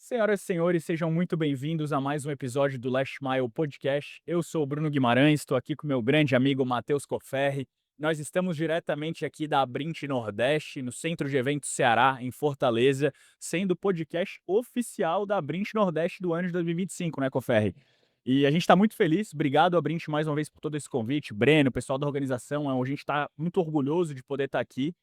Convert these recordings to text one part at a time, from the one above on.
Senhoras e senhores, sejam muito bem-vindos a mais um episódio do Last Mile Podcast. Eu sou o Bruno Guimarães, estou aqui com meu grande amigo Matheus Cofferri. Nós estamos diretamente aqui da Abrint Nordeste, no Centro de Eventos Ceará, em Fortaleza, sendo o podcast oficial da Abrint Nordeste do ano de 2025, né, Cofferri? E a gente está muito feliz. Obrigado, Abrint, mais uma vez por todo esse convite. Breno, o pessoal da organização, a gente está muito orgulhoso de poder estar aqui.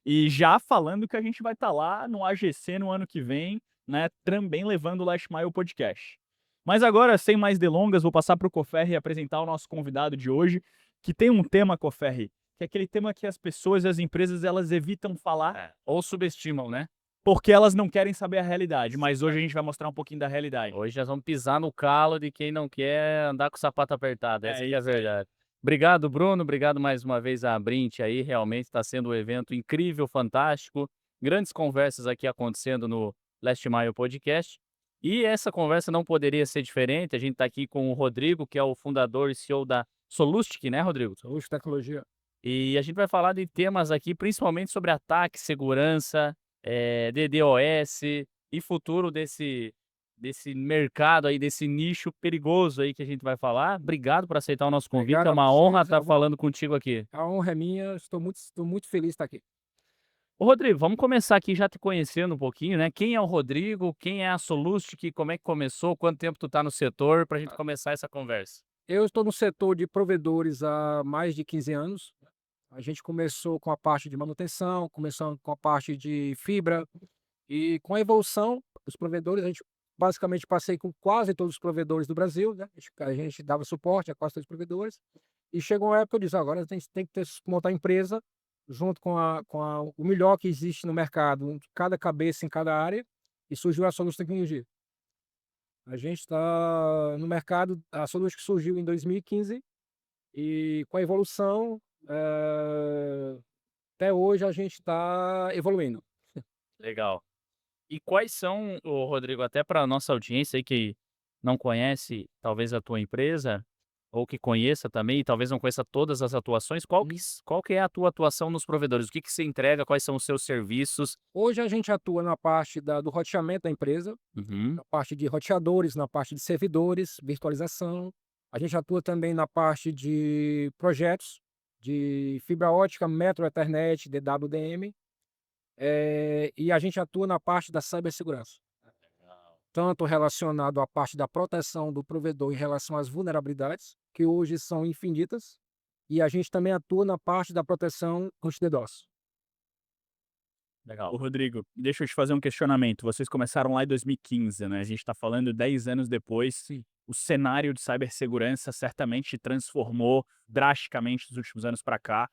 E já falando que a gente vai estar lá no AGC no ano que vem, né, também levando o Last Mile Podcast. Mas agora, sem mais delongas, vou passar para o Cofferri apresentar o nosso convidado de hoje, que tem um tema, Cofferri, que é aquele tema que as pessoas e as empresas elas evitam falar Ou subestimam, né? porque elas não querem saber a realidade, mas hoje a gente vai mostrar um pouquinho da realidade. Hoje nós vamos pisar no calo de quem não quer andar com o sapato apertado, essa É que é a isso aí. verdade. Obrigado, Bruno, obrigado mais uma vez à Abrint aí, realmente está sendo um evento incrível, fantástico, grandes conversas aqui acontecendo no Last Mile Podcast, e essa conversa não poderia ser diferente, a gente está aqui com o Rodrigo, que é o fundador e CEO da Solustic, né, Rodrigo? Saúde, tecnologia. E a gente vai falar de temas aqui, principalmente sobre ataque, segurança, DDoS e futuro desse mercado aí, desse nicho perigoso aí que a gente vai falar. Obrigado por aceitar o nosso convite, Obrigado é a uma honra vocês, estar falando contigo aqui. a honra é minha, estou muito feliz de estar aqui. Ô Rodrigo, vamos começar aqui já te conhecendo um pouquinho, né? Quem é o Rodrigo? Quem é a Solustic? Como é que começou? Quanto tempo tu tá no setor? Pra gente começar essa conversa. Eu estou no setor de provedores há mais de 15 anos. A gente começou com a parte de manutenção, começando com a parte de fibra e com a evolução dos provedores, a gente basicamente passei com quase todos os provedores do Brasil, né? A gente dava suporte a quase todos os provedores e chegou uma época eu disse: agora tem que montar empresa junto com o melhor que existe no mercado, cada cabeça em cada área, e surgiu a Soluço Tecnologia. A gente está no mercado, a Soluço que surgiu em 2015 e com a evolução, até hoje a gente está evoluindo. Legal. E quais são, ô Rodrigo, até para nossa audiência aí que não conhece talvez a tua empresa, ou que conheça também, e talvez não conheça todas as atuações, qual que é a tua atuação nos provedores? O que que você entrega? Quais são os seus serviços? Hoje a gente atua na parte do roteamento da empresa, Uhum. na parte de roteadores, na parte de servidores, virtualização. A gente atua também na parte de projetos de fibra ótica, Metro Ethernet, DWDM, e a gente atua na parte da cibersegurança, tanto relacionado à parte da proteção do provedor em relação às vulnerabilidades, que hoje são infinitas, e a gente também atua na parte da proteção anti-DDoS. Legal. Ô Rodrigo, deixa eu te fazer um questionamento. Vocês começaram lá em 2015, né? A gente está falando 10 anos depois. Sim. O cenário de cibersegurança certamente transformou drasticamente dos últimos anos para cá.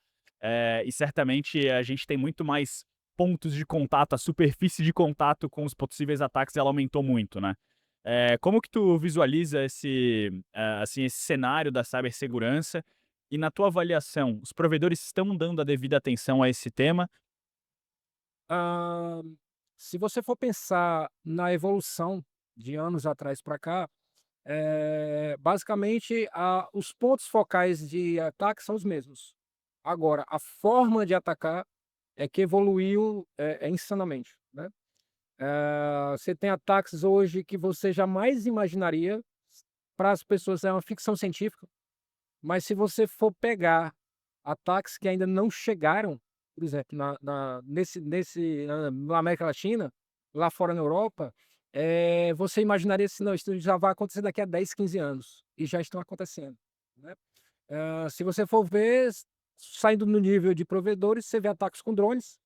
E certamente a gente tem muito mais pontos de contato, a superfície de contato com os possíveis ataques ela aumentou muito, né? Como que tu visualiza assim, esse cenário da cibersegurança? E na tua avaliação, os provedores estão dando a devida atenção a esse tema? Ah, Se você for pensar na evolução de anos atrás para cá, basicamente os pontos focais de ataque são os mesmos. Agora, a forma de atacar é que evoluiu insanamente, né? Você tem ataques hoje que você jamais imaginaria, para as pessoas é uma ficção científica, mas se você for pegar ataques que ainda não chegaram, por exemplo, na América Latina, lá fora na Europa, você imaginaria assim: "Não, isso já vai acontecer daqui a 10, 15 anos", e já estão acontecendo, né. Se você for ver, saindo no nível de provedores, você vê ataques com drones,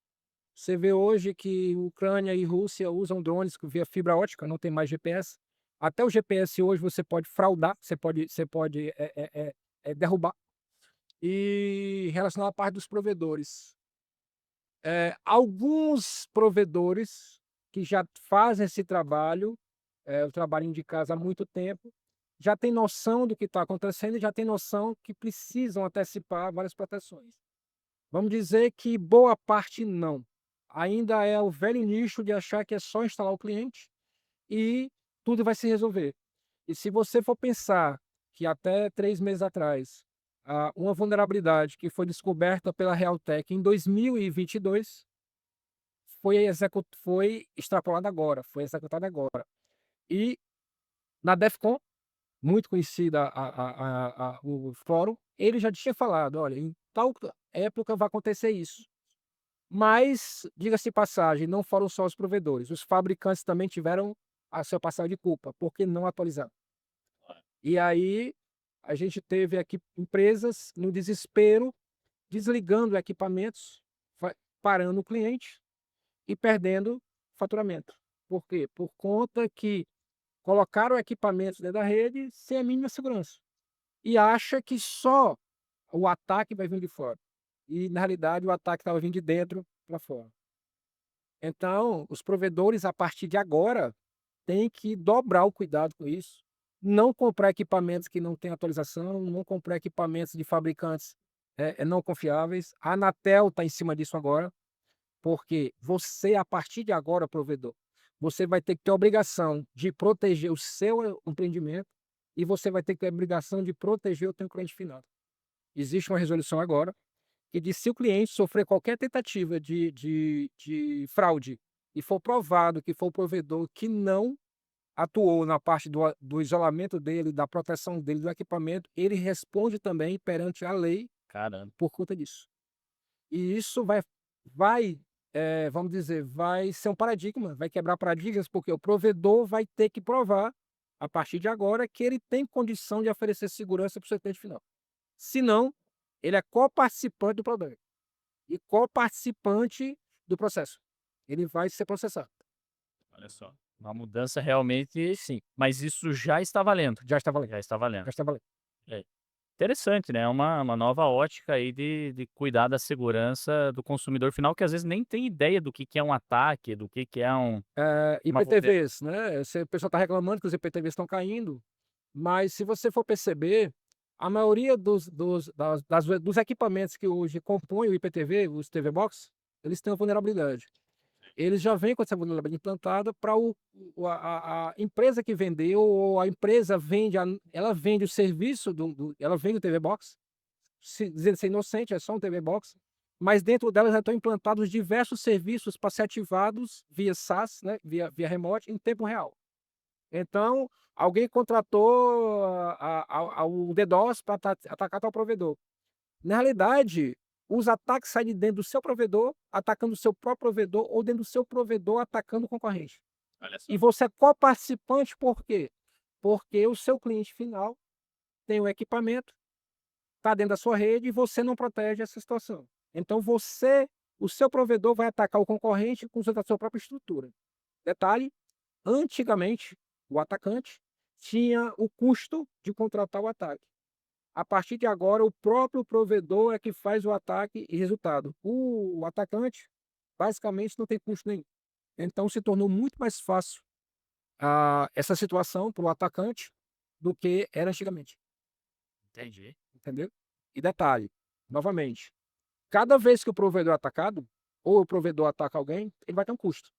você vê hoje que Ucrânia e Rússia usam drones via fibra ótica, não tem mais GPS. Até o GPS hoje você pode fraudar, você pode derrubar. E relacionado à parte dos provedores, alguns provedores que já fazem esse trabalho, eu trabalho de casa há muito tempo, já tem noção do que está acontecendo e já tem noção que precisam antecipar várias proteções. Vamos dizer que boa parte não. Ainda é o velho nicho de achar que é só instalar o cliente e tudo vai se resolver. E se você for pensar que até 3 meses atrás, uma vulnerabilidade que foi descoberta pela Realtek em 2022 foi extrapoladada agora, foi executada agora. E na DEFCON, muito conhecida o fórum, ele já tinha falado: olha, em tal época vai acontecer isso. Mas, diga-se de passagem, não foram só os provedores, os fabricantes também tiveram a sua parcela de culpa, porque não atualizaram. E aí, a gente teve aqui empresas no desespero, desligando equipamentos, parando o cliente e perdendo faturamento. Por quê? Por conta que colocaram equipamentos dentro da rede sem a mínima segurança. E acha que só o ataque vai vir de fora. E, na realidade, o ataque estava vindo de dentro para fora. Então, os provedores, a partir de agora, têm que dobrar o cuidado com isso. Não comprar equipamentos que não têm atualização, não comprar equipamentos de fabricantes não confiáveis. A Anatel está em cima disso agora, porque você, a partir de agora, provedor, você vai ter que ter a obrigação de proteger o seu empreendimento e você vai ter que ter a obrigação de proteger o seu cliente final. Existe uma resolução agora que diz: se o cliente sofrer qualquer tentativa de fraude e for provado que foi o provedor que não atuou na parte do isolamento dele, da proteção dele, do equipamento, ele responde também perante a lei Caramba. por conta disso. E isso vamos dizer, vai ser um paradigma, vai quebrar paradigmas, porque o provedor vai ter que provar, a partir de agora, que ele tem condição de oferecer segurança para o seu cliente final. Se não, ele é coparticipante do problema e coparticipante do processo. Ele vai ser processado. Olha só. Uma mudança realmente, sim. Mas isso já está valendo. Já está valendo. Já está valendo. Já está valendo. É. Interessante, né? Uma nova ótica aí de cuidar da segurança do consumidor final, que às vezes nem tem ideia do que é um ataque, do que é uma IPTVs, né? O pessoal está reclamando que os IPTVs estão caindo, mas se você for perceber, a maioria dos equipamentos que hoje compõem o IPTV, os TV Box, eles têm uma vulnerabilidade. Eles já vêm com essa vulnerabilidade implantada para a empresa que vendeu, ou a empresa vende, ela vende o serviço, ela vende o TV Box, dizendo ser inocente, é só um TV Box, mas dentro dela já estão implantados diversos serviços para ser ativados via SaaS, né, via remote, em tempo real. Então, alguém contratou o DDoS para atacar tal provedor. Na realidade, os ataques saem de dentro do seu provedor, atacando o seu próprio provedor, ou dentro do seu provedor, atacando o concorrente. Olha só. E você é coparticipante por quê? Porque o seu cliente final tem o equipamento, está dentro da sua rede e você não protege essa situação. Então, o seu provedor vai atacar o concorrente com a sua própria estrutura. Detalhe, antigamente, o atacante tinha o custo de contratar o ataque. A partir de agora, o próprio provedor é que faz o ataque e resultado. O atacante, basicamente, não tem custo nenhum. Então, se tornou muito mais fácil essa situação para o atacante do que era antigamente. Entendi. Entendeu? E detalhe, novamente, cada vez que o provedor é atacado, ou o provedor ataca alguém, ele vai ter um custo.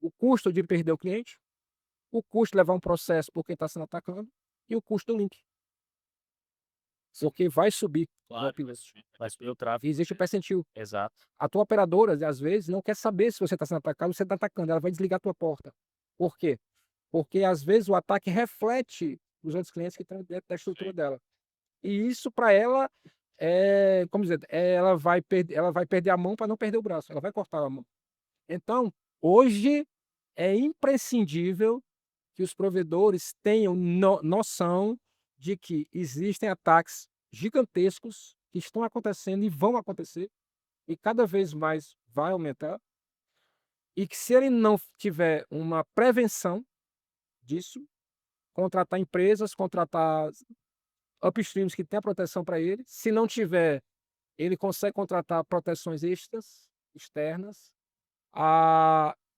O custo de perder o cliente, o custo de levar um processo por quem está sendo atacado e o custo do link. Porque vai subir. Claro, vai subir o tráfego. E existe o percentil. Exato. A tua operadora, às vezes, não quer saber se você está sendo atacado ou você está atacando. Ela vai desligar a tua porta. Por quê? Porque, às vezes, o ataque reflete os outros clientes que estão dentro da estrutura dela. E isso, para ela, como dizer, ela vai perder a mão para não perder o braço. Ela vai cortar a mão. Então, hoje, é imprescindível que os provedores tenham noção de que existem ataques gigantescos que estão acontecendo e vão acontecer, e cada vez mais vai aumentar, e que, se ele não tiver uma prevenção disso, contratar empresas, contratar upstreams que tenham proteção para ele. Se não tiver, ele consegue contratar proteções externas.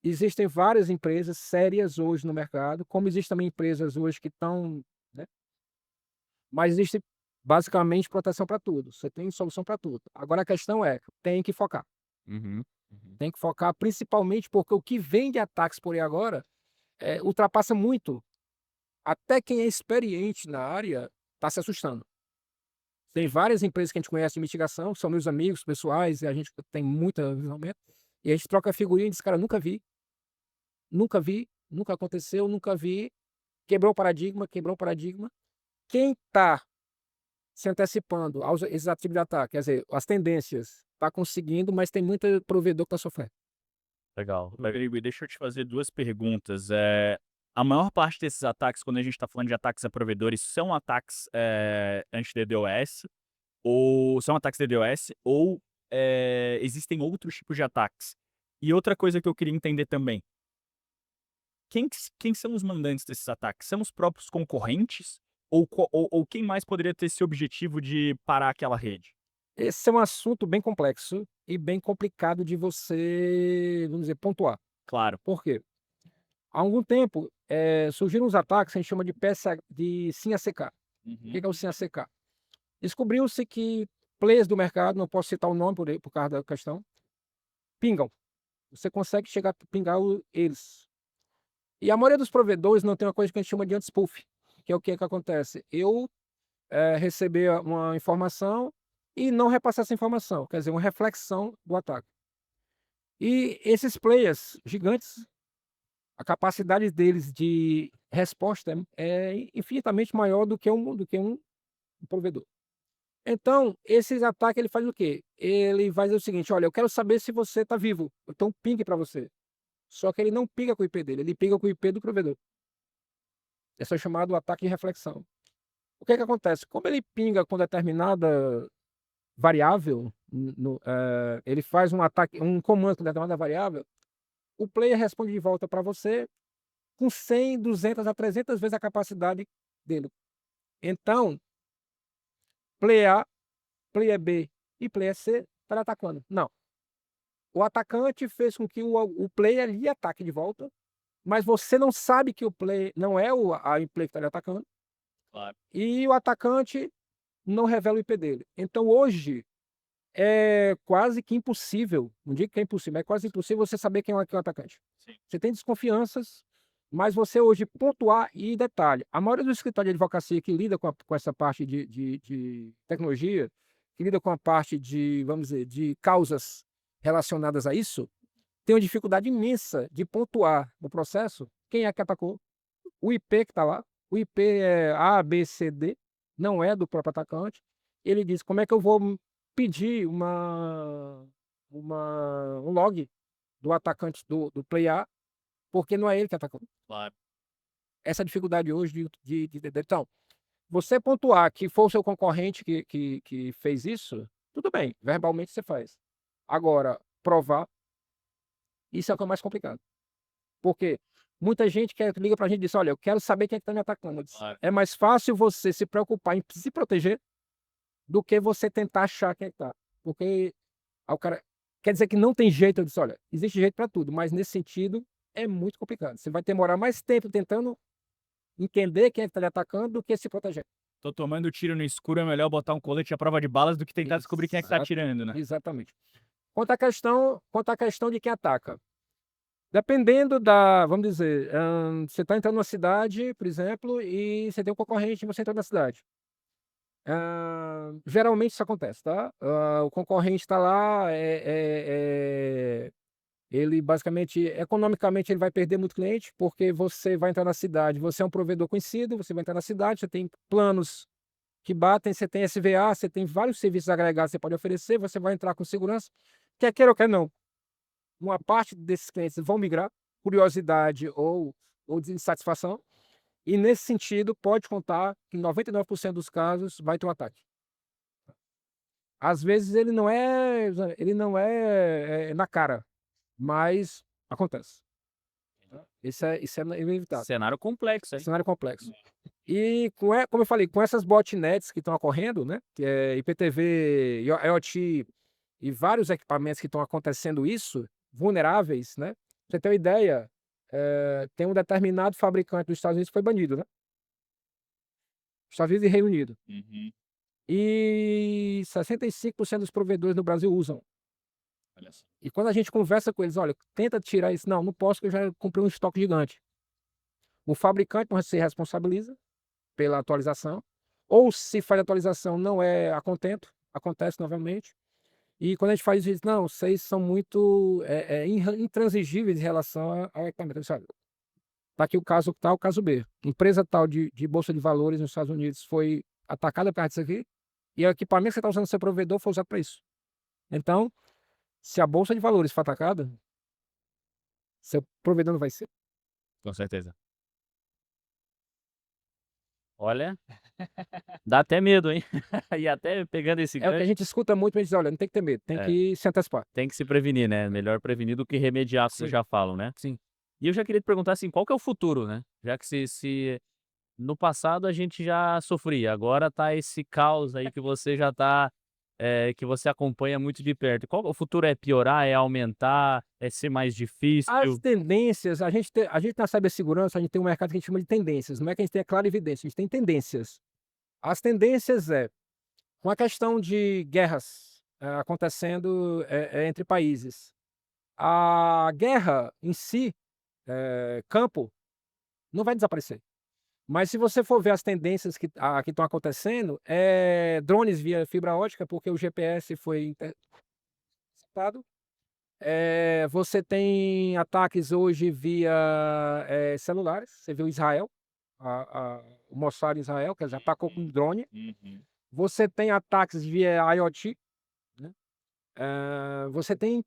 Existem várias empresas sérias hoje no mercado, como existem também empresas hoje que estão, né? Mas existe basicamente proteção para tudo. Você tem solução para tudo. Agora a questão é, tem que focar. Uhum. Tem que focar principalmente porque o que vem de ataques por aí agora ultrapassa muito. Até quem é experiente na área está se assustando. Tem várias empresas que a gente conhece de mitigação, que são meus amigos pessoais, e a gente tem muita visualmente, e a gente troca figurinha e diz: cara, nunca vi, nunca aconteceu, nunca vi. Quebrou o paradigma, quebrou o paradigma. Quem está se antecipando aos esses tipos de ataque, quer dizer, as tendências, está conseguindo, mas tem muito provedor que está sofrendo. Legal. Rodrigo, e deixa eu te fazer duas perguntas. A maior parte desses ataques, quando a gente está falando de ataques a provedores, são ataques anti-DDoS, ou são ataques DDoS, ou existem outros tipos de ataques? E outra coisa que eu queria entender também, quem são os mandantes desses ataques? São os próprios concorrentes? Ou quem mais poderia ter esse objetivo de parar aquela rede? Esse é um assunto bem complexo e bem complicado de você, vamos dizer, pontuar. Claro. Por quê? Há algum tempo, surgiram uns ataques que a gente chama de peça de SIM-ACK. O que é o SIM-ACK? Descobriu-se que players do mercado, não posso citar o nome por causa da questão, pingam. Você consegue chegar a pingar eles. E a maioria dos provedores não tem uma coisa que a gente chama de anti-spoof, que é o que acontece. Eu receber uma informação e não repassar essa informação, quer dizer, uma reflexão do ataque. E esses players gigantes, a capacidade deles de resposta é infinitamente maior do que um provedor. Então, esses ataques, ele faz o quê? Ele vai dizer o seguinte: olha, eu quero saber se você está vivo, então pingue para você. Só que ele não pinga com o IP dele, ele pinga com o IP do provedor. Esse é o chamado ataque de reflexão. O que acontece? Como ele pinga com determinada variável, ele faz um ataque, um comando com determinada variável, o player responde de volta para você com 100, 200 a 300 vezes a capacidade dele. Então, player A, player B e player C está atacando. Não. O atacante fez com que o player lhe ataque de volta, mas você não sabe que o player não é a player que está lhe atacando. Claro. E o atacante não revela o IP dele. Então, hoje, é quase que impossível, não digo que é impossível, é quase impossível você saber quem é o atacante. Sim. Você tem desconfianças, mas você hoje pontuar e detalhe. A maioria dos escritórios de advocacia que lida com essa parte de tecnologia, que lida com a parte de, vamos dizer, de causas relacionadas a isso, tem uma dificuldade imensa de pontuar no processo quem é que atacou, o IP que está lá, o IP é A, B, C, D, não é do próprio atacante. Ele diz, como é que eu vou pedir um log do atacante do play A, porque não é ele que atacou. Claro. Essa dificuldade hoje então, você pontuar que foi o seu concorrente que fez isso, tudo bem, verbalmente você faz. Agora, provar, isso é o que é mais complicado. Porque muita gente liga pra gente e diz, olha, eu quero saber quem é que tá me atacando. Eu disse, Claro. é mais fácil você se preocupar em se proteger do que você tentar achar quem é que tá. Porque o cara quer dizer que não tem jeito. Eu disse, olha, existe jeito para tudo, mas nesse sentido é muito complicado. Você vai demorar mais tempo tentando entender quem é que tá lhe atacando do que se proteger. Tô tomando tiro no escuro, é melhor botar um colete à prova de balas do que tentar descobrir quem é que tá atirando, né? Exatamente. Quanto à questão de quem ataca. Dependendo vamos dizer, você está entrando numa cidade, por exemplo, e você tem um concorrente e você entra na cidade. Geralmente isso acontece, tá? O concorrente está lá, ele basicamente, economicamente, ele vai perder muito cliente, porque você vai entrar na cidade, você é um provedor conhecido, você vai entrar na cidade, você tem planos que batem, você tem SVA, você tem vários serviços agregados que você pode oferecer, você vai entrar com segurança, quer queira ou quer não. Uma parte desses clientes vão migrar, curiosidade ou de insatisfação, e nesse sentido pode contar que em 99% dos casos vai ter um ataque. Às vezes ele não é na cara, mas acontece. Isso é inevitável. Cenário complexo, hein? Cenário complexo. E como eu falei, com essas botnets que estão ocorrendo, né, que é IPTV, IoT e vários equipamentos que estão acontecendo isso, vulneráveis, né? Pra você ter uma ideia, tem um determinado fabricante dos Estados Unidos que foi banido, né? Estados Unidos e Reino Unido. Uhum. E 65% dos provedores no Brasil usam. Olha só. E quando a gente conversa com eles, olha, tenta tirar isso. Não posso, porque eu já comprei um estoque gigante. O fabricante não se responsabiliza pela atualização. Ou se faz atualização, não é a contento, acontece novamente. E quando a gente faz isso, não, vocês são muito intransigíveis em relação ao equipamento. Sabe? Tá aqui o caso tal, o caso B. Empresa tal de bolsa de valores nos Estados Unidos foi atacada por causa disso aqui, e o equipamento que você está usando no seu provedor foi usado para isso. Então, se a bolsa de valores for atacada, seu provedor não vai ser. Com certeza. Olha, dá até medo, hein. E até pegando esse É o que a gancho, gente escuta muito, mas diz: "Olha, não tem que ter medo, tem é, que se antecipar". tem que se prevenir, né, melhor prevenir do que remediar, como Sim, já falam, né. sim. E eu já queria te perguntar, assim, qual que é o futuro, né, já que se no passado a gente já sofria, agora tá esse caos aí que você já tá, que você acompanha muito de perto. Qual o futuro é piorar, é aumentar, é ser mais As difícil? tendências, a gente na cibersegurança, a gente tem um mercado que a gente chama de tendências, não é que a gente tenha clarividência, a gente tem tendências. As tendências é, com a questão de guerras, acontecendo, entre países. A guerra em si, campo, não vai desaparecer. Mas se você for ver as tendências que estão acontecendo, drones via fibra ótica, porque o GPS foi interceptado. Você tem ataques hoje via, celulares. Você viu Israel, o Mossad em Israel, quer dizer, atacou com drone. Uhum. Você tem ataques via IoT, né. Você tem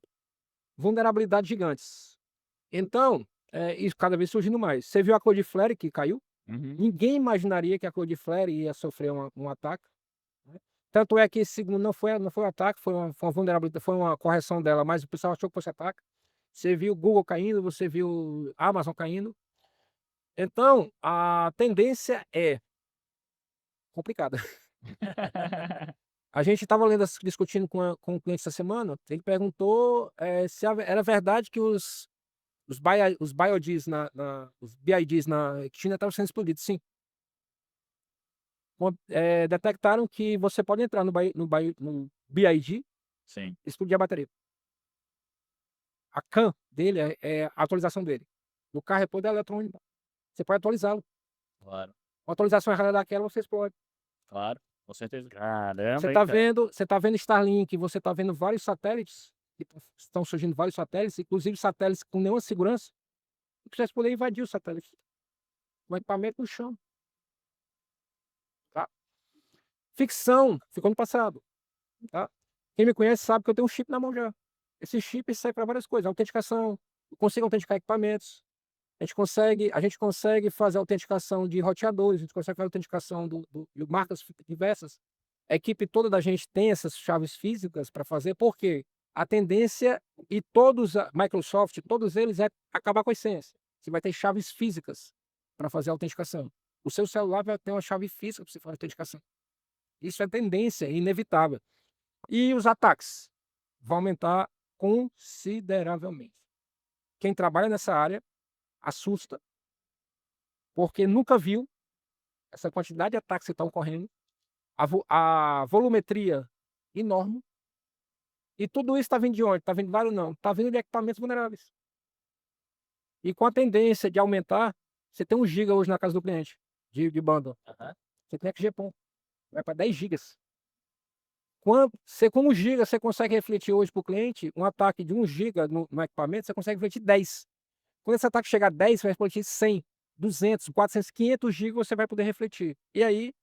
vulnerabilidades gigantes. Então, isso cada vez surgindo mais. Você viu a Cloudflare que caiu? Uhum. Ninguém imaginaria que a Cloudflare ia sofrer um ataque, né. Tanto é que esse segundo não foi um ataque, foi uma vulnerabilidade, foi uma correção dela, mas o pessoal achou que fosse ataque. Você viu o Google caindo, você viu a Amazon caindo. Então, a tendência é complicada. A gente estava discutindo com um cliente essa semana, ele perguntou, se era verdade que os BIODs os BIDs na China estavam sendo explodidos. Sim. Detectaram que você pode entrar no BID Sim, e explodir a bateria. A CAN dele é a atualização dele. No carro é poder eletrônico. Você pode atualizá-lo. claro, Uma atualização errada daquela, você explode. claro, com certeza. Você Caramba, hein, está cara. vendo, você tá vendo Starlink, você está vendo vários satélites, estão surgindo vários satélites, inclusive satélites com nenhuma segurança, que você poder invadir o satélite. Com equipamento no chão. Tá? Ficção, ficou no passado. Tá? Quem me conhece sabe que eu tenho um chip na mão já. Esse chip serve para várias coisas. Autenticação, eu consigo autenticar equipamentos. A gente consegue fazer autenticação de roteadores, a gente consegue fazer autenticação de marcas diversas. A equipe toda da gente tem essas chaves físicas para fazer, porque a tendência, e todos, a Microsoft, todos eles, é acabar com a essência. Você vai ter chaves físicas para fazer a autenticação. O seu celular vai ter uma chave física para você fazer a autenticação. Isso é tendência, é inevitável. E os ataques vão aumentar consideravelmente. Quem trabalha nessa área assusta, porque nunca viu essa quantidade de ataques que estão ocorrendo, a volumetria enorme, e tudo isso está vindo de onde? Está vindo de vários não, está vindo de equipamentos vulneráveis. E com a tendência de aumentar, você tem 1 giga hoje na casa do cliente, de bundle. Aham. Você tem XGPON, vai para 10 gigas. Com 1 giga, você consegue refletir hoje para o cliente um ataque de 1 giga no equipamento, você consegue refletir 10. Quando esse ataque chegar a 10, você vai refletir 100, 200, 400, 500 gigas, você vai poder refletir. E aí,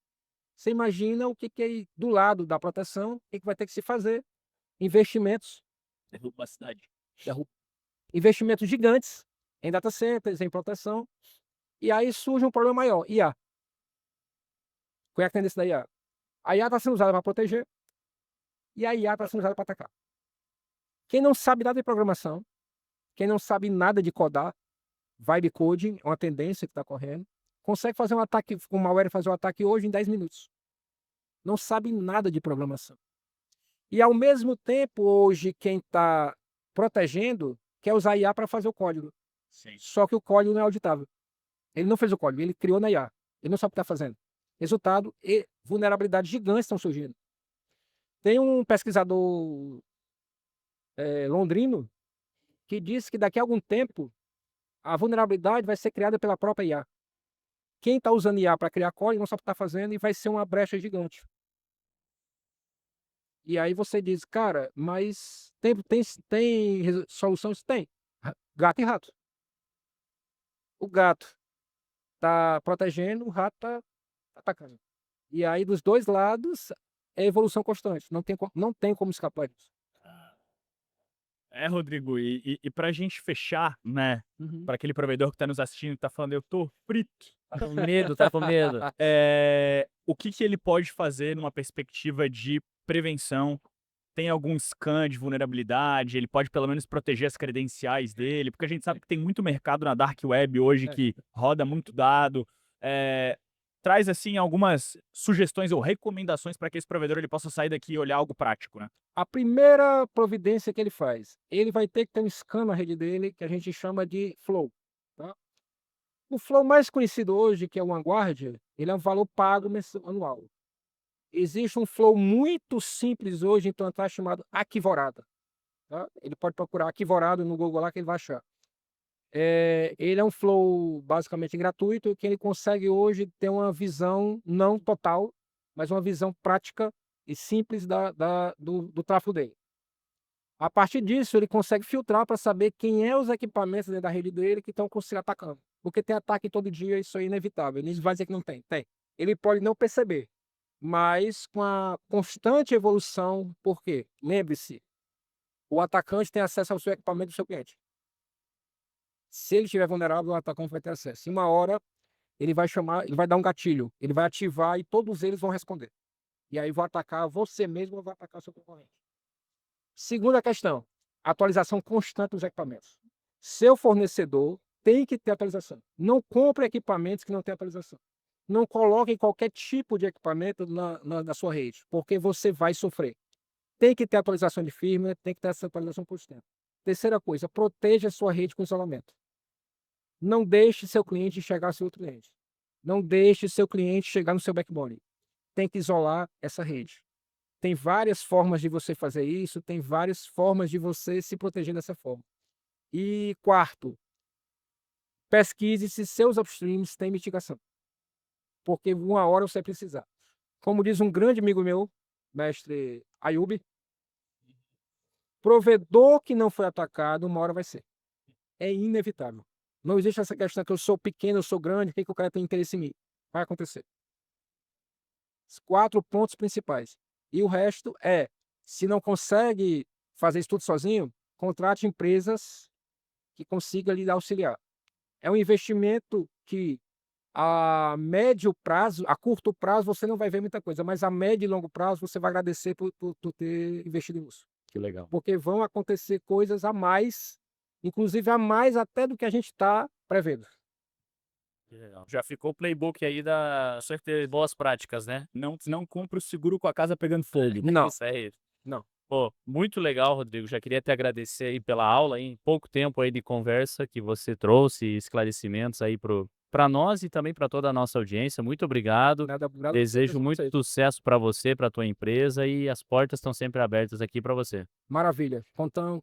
você imagina o que é do lado da proteção, o que vai ter que se fazer. Investimentos, Derruba a cidade. derru- investimentos gigantes em data centers, em proteção. E aí surge um problema maior, IA. Qual é a tendência da IA? A IA está sendo usada para proteger e a IA está sendo usada para atacar. Quem não sabe nada de programação, quem não sabe nada de codar, vibe coding é uma tendência que está correndo, consegue fazer um ataque, com malware fazer um ataque hoje em 10 minutos. Não sabe nada de programação. E ao mesmo tempo, hoje, quem está protegendo quer usar IA para fazer o código. Sim. Só que o código não é auditável. Ele não fez o código, ele criou na IA. Ele não sabe o que está fazendo. Resultado, vulnerabilidades gigantes estão surgindo. Tem um pesquisador londrino que disse que daqui a algum tempo a vulnerabilidade vai ser criada pela própria IA. Quem está usando IA para criar código não sabe o que está fazendo e vai ser uma brecha gigante. E aí você diz, cara, mas tem solução? Isso tem. Gato e rato. o gato tá protegendo, o rato tá atacando. E aí, dos dois lados, é evolução constante. Não tem como escapar disso. Rodrigo, e pra gente fechar, né, Uhum. para aquele provedor que tá nos assistindo, que tá falando, eu tô frito. Tá com medo, tá com medo. O que que ele pode fazer numa perspectiva de prevenção? Tem algum scan de vulnerabilidade? Ele pode pelo menos proteger as credenciais dele? Porque a gente sabe que tem muito mercado na dark web hoje É. que roda muito dado. Traz, assim, algumas sugestões ou recomendações para que esse provedor ele possa sair daqui e olhar algo prático, né? A primeira providência que ele faz, ele vai ter que ter um scan na rede dele, que a gente chama de flow, tá? O flow mais conhecido hoje, que é o OneGuard, ele é um valor pago anual. Existe um flow muito simples hoje implantar chamado Aquivorada, tá? Ele pode procurar Aquivorada no Google lá que ele vai achar. Ele é um flow basicamente gratuito, que ele consegue hoje ter uma visão não total, mas uma visão prática e simples do tráfego dele. A partir disso, ele consegue filtrar para saber quem é os equipamentos dentro da rede dele que estão se atacando. Porque tem ataque todo dia, isso é inevitável. Ele vai dizer que não tem. Tem. Ele pode não perceber, mas com a constante evolução, por quê? Lembre-se, o atacante tem acesso ao seu equipamento do seu cliente. Se ele estiver vulnerável, o atacante vai ter acesso. Em uma hora, ele vai chamar, ele vai dar um gatilho, ele vai ativar e todos eles vão responder. E aí vai atacar você mesmo ou vai atacar o seu concorrente. Segunda questão, atualização constante dos equipamentos. Seu fornecedor tem que ter atualização. Não compre equipamentos que não têm atualização. Não coloque qualquer tipo de equipamento na sua rede, porque você vai sofrer. Tem que ter atualização de firmware, tem que ter essa atualização por tempo. Terceira coisa, proteja a sua rede com isolamento. Não deixe seu cliente chegar ao seu outro cliente. Não deixe seu cliente chegar no seu backbone. Tem que isolar essa rede. Tem várias formas de você fazer isso, tem várias formas de você se proteger dessa forma. E quarto, pesquise se seus upstreams têm mitigação. Porque uma hora você vai precisar. Como diz um grande amigo meu, mestre Ayub, provedor que não foi atacado, uma hora vai ser. É inevitável. Não existe essa questão que eu sou pequeno, eu sou grande, o que o cara tem interesse em mim? Vai acontecer. Os 4 pontos principais. E o resto se não consegue fazer isso tudo sozinho, contrate empresas que consigam lhe auxiliar. É um investimento que a médio prazo, a curto prazo você não vai ver muita coisa, mas a médio e longo prazo você vai agradecer por ter investido nisso. Que legal. Porque vão acontecer coisas a mais, inclusive a mais até do que a gente está prevendo. Que legal. Já ficou o playbook aí da ter boas práticas, né? Não compra o seguro com a casa pegando fogo. Não, Isso aí. não. Pô, muito legal, Rodrigo. Já queria te agradecer aí pela aula, em pouco tempo aí de conversa que você trouxe, esclarecimentos aí para nós e também para toda a nossa audiência. Muito obrigado. Nada, nada, Desejo muito sucesso para você, para tua empresa e as portas estão sempre abertas aqui para você. Maravilha. Então,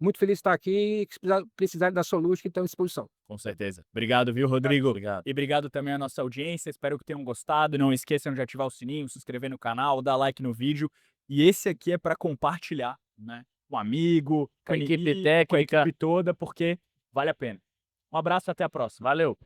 muito feliz de estar aqui. Se precisar da Solution, que estão à disposição. Com certeza. Obrigado, viu, Rodrigo? Obrigado. E obrigado também à nossa audiência. Espero que tenham gostado. Não esqueçam de ativar o sininho, se inscrever no canal, dar like no vídeo. E esse aqui é para compartilhar, né? Com um amigo, Com a equipe inimigo, técnica. com a equipe toda, porque vale a pena. Um abraço e até a próxima. Valeu.